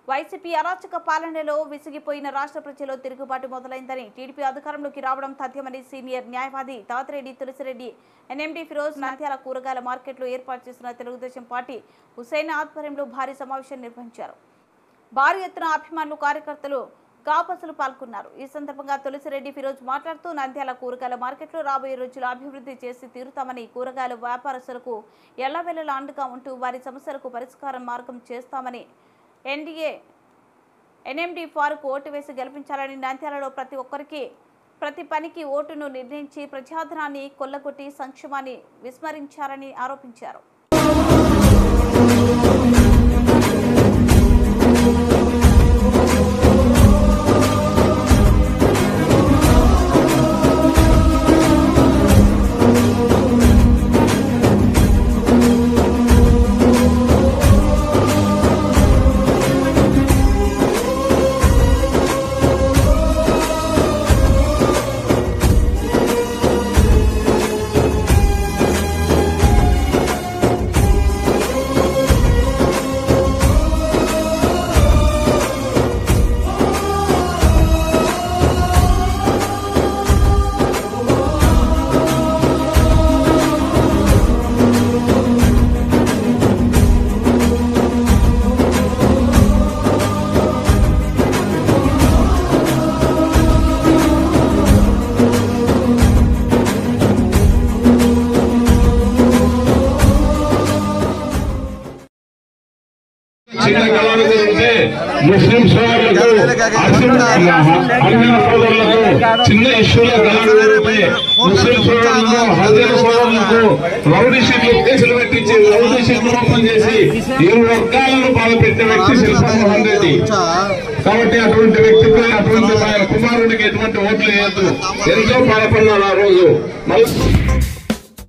YCP అరాచక పాలనలో విసిగిపోయిన రాష్ట్ర ప్రజల్లో తిరుగుబాటు మొదలైందని టీడీపీ అధికారంలోకి రావడం తథ్యమని సీనియర్ న్యాయవాది తాతిరెడ్డి తులసిరెడ్డి ఎన్ఎండి ఫిరోజ్ నంద్యాల కూరగాయల మార్కెట్లో ఏర్పాటు చేసిన తెలుగుదేశం పార్టీ హుసేన్ ఆధ్వర్యంలో భారీ సమావేశం నిర్వహించారు. భారీ ఎత్తున అభిమానులు కార్యకర్తలు కాపసులు పాల్గొన్నారు. ఈ సందర్భంగా తులసిరెడ్డి ఫిరోజ్ మాట్లాడుతూ నంద్యాల కూరగాయల మార్కెట్లో రాబోయే రోజుల్లో అభివృద్ధి చేసి తీరుతామని, కూరగాయల వ్యాపారస్తులకు ఎల్లవేళలా అండగా ఉంటూ వారి సమస్యలకు పరిష్కారం మార్గం చేస్తామని, ఎన్ఎండి ఫారూక్ ఓటు వేసి గెలిపించాలని, నంద్యాలలో ప్రతి పనికి ఓటును నిర్ణయించి ప్రజాధనాన్ని కొల్లగొట్టి సంక్షేమాన్ని విస్మరించారని ఆరోపించారు. ముస్లిం సోదరులకు చిన్న ఇష్యూలో ముస్లిం సోదరులకు హరిజన సోదరులకు రౌడీ షీట్లు కేసులు పెట్టించి రౌడీ షీట్లు ఓపెన్ చేసి 7 వర్గాలను బాధపెట్టిన వ్యక్తి శిల్పామోహన్ రెడ్డి. కాబట్టి అటువంటి వ్యక్తిపై అటువంటి కుమారుడికి ఎటువంటి ఓట్లు వేయద్దు. ఎంతో బాధపడ్డారు ఆ రోజు.